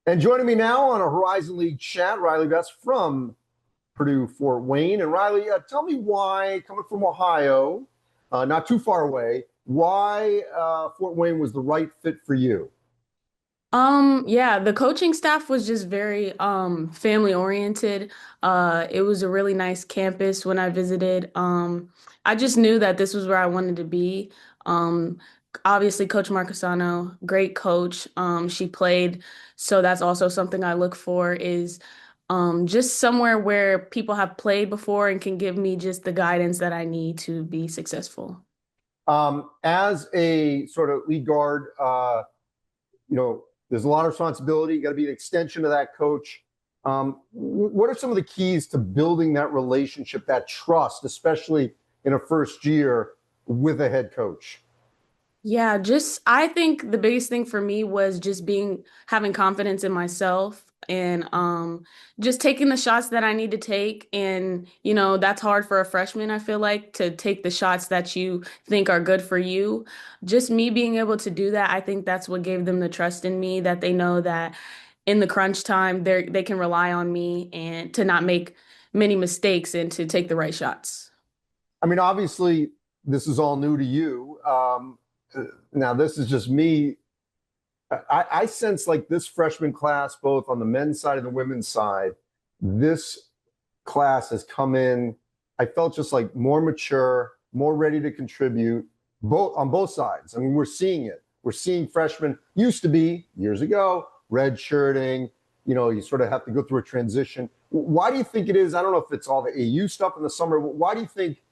And joining me now on a Horizon League chat, Rylee Bess from Purdue Fort Wayne. And Rylee, tell me why, coming from Ohio, not too far away, why Fort Wayne was the right fit for you. Yeah, the coaching staff was just very family oriented. It was a really nice campus when I visited. I just knew that this was where I wanted to be. Um, Obviously Coach Marcasano, great coach. She played, so that's also something I look for is just somewhere where people have played before and can give me just the guidance that I need to be successful. As a sort of lead guard, there's a lot of responsibility. You got to be an extension of that coach. What are some of the keys to building that relationship, that trust, especially in a first year with a head coach? Yeah, just I think the biggest thing for me was just being having confidence in myself and just taking the shots that I need to take, and that's hard for a freshman, I feel like, to take the shots that you think are good for you. Just me being able to do that, I think that's what gave them the trust in me, that they know that in the crunch time they can rely on me and to not make many mistakes and to take the right shots. I mean, obviously, this is all new to you. Now, this is just me. I sense like this freshman class, both on the men's side and the women's side, this class has come in. I felt just like more mature, more ready to contribute, both on both sides. I mean, we're seeing it. We're seeing freshmen used to be years ago red shirting. You sort of have to go through a transition. Why do you think it is? I don't know if it's all the AU stuff in the summer, but why do you think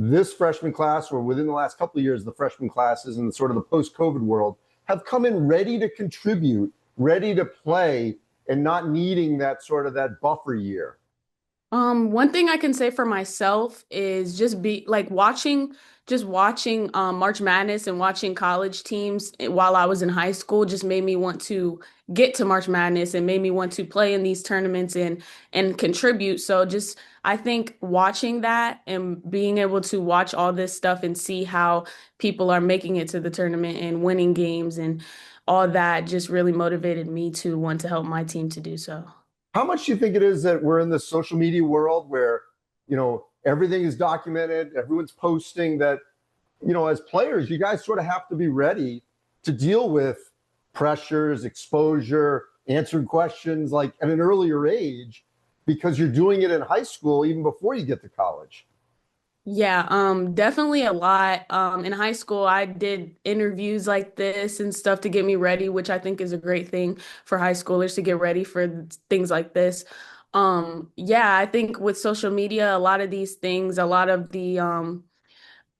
this freshman class, or within the last couple of years, the freshman classes in the sort of the post-COVID world, have come in ready to contribute, ready to play, and not needing that sort of that buffer year? One thing I can say for myself is just be like watching March Madness and watching college teams while I was in high school just made me want to get to March Madness and made me want to play in these tournaments and contribute. So just I think watching that and being able to watch all this stuff and see how people are making it to the tournament and winning games and all that just really motivated me to want to help my team to do so. How much do you think it is that we're in this social media world where, everything is documented, everyone's posting that, as players, you guys sort of have to be ready to deal with pressures, exposure, answering questions like at an earlier age because you're doing it in high school even before you get to college. Yeah, definitely a lot. In high school, I did interviews like this and stuff to get me ready, which I think is a great thing for high schoolers to get ready for things like this. Yeah, I think with social media, a lot of these things, a lot of the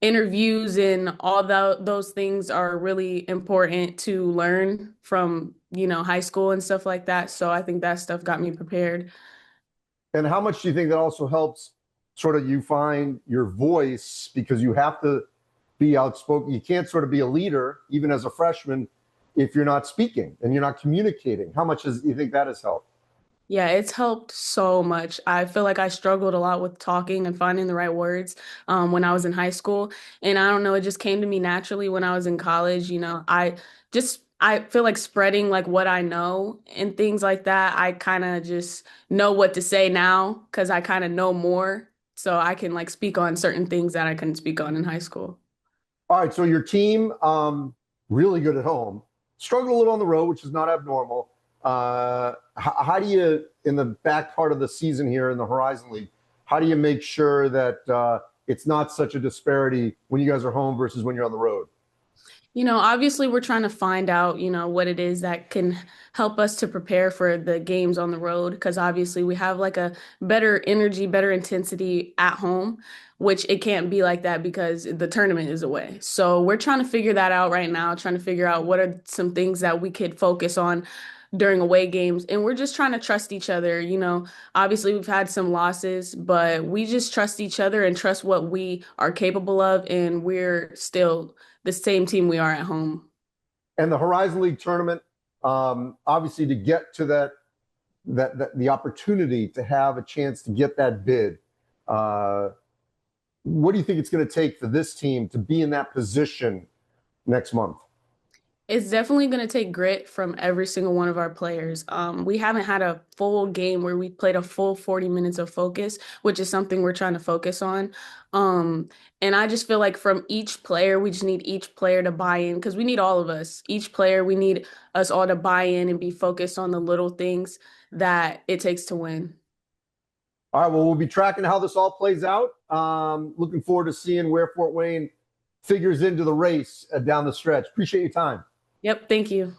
interviews and all those things are really important to learn from, high school and stuff like that. So I think that stuff got me prepared. And how much do you think that also helps sort of you find your voice because you have to be outspoken? You can't sort of be a leader, even as a freshman, if you're not speaking and you're not communicating. How much do you think that has helped? Yeah, it's helped so much. I feel like I struggled a lot with talking and finding the right words when I was in high school. And I don't know, it just came to me naturally when I was in college. I feel like spreading like what I know and things like that. I kind of just know what to say now because I kind of know more. So I can like speak on certain things that I couldn't speak on in high school. All right, so your team, really good at home, struggled a little on the road, which is not abnormal. How do you, in the back part of the season here in the Horizon League, how do you make sure that it's not such a disparity when you guys are home versus when you're on the road? Obviously we're trying to find out, what it is that can help us to prepare for the games on the road because obviously we have like a better energy, better intensity at home, which it can't be like that because the tournament is away. So we're trying to figure that out right now, trying to figure out what are some things that we could focus on during away games. And we're just trying to trust each other. Obviously we've had some losses, but we just trust each other and trust what we are capable of. And we're still the same team we are at home. And the Horizon League tournament, obviously, to get to that the opportunity to have a chance to get that bid. Uh, what do you think it's going to take for this team to be in that position next month? It's definitely going to take grit from every single one of our players. We haven't had a full game where we played a full 40 minutes of focus, which is something we're trying to focus on. Um, and I just feel like from each player, we just need each player to buy in because we need all of us. Each player, we need us all to buy in and be focused on the little things that it takes to win. All right, well, we'll be tracking how this all plays out. Looking forward to seeing where Fort Wayne figures into the race down the stretch. Appreciate your time. Yep, thank you.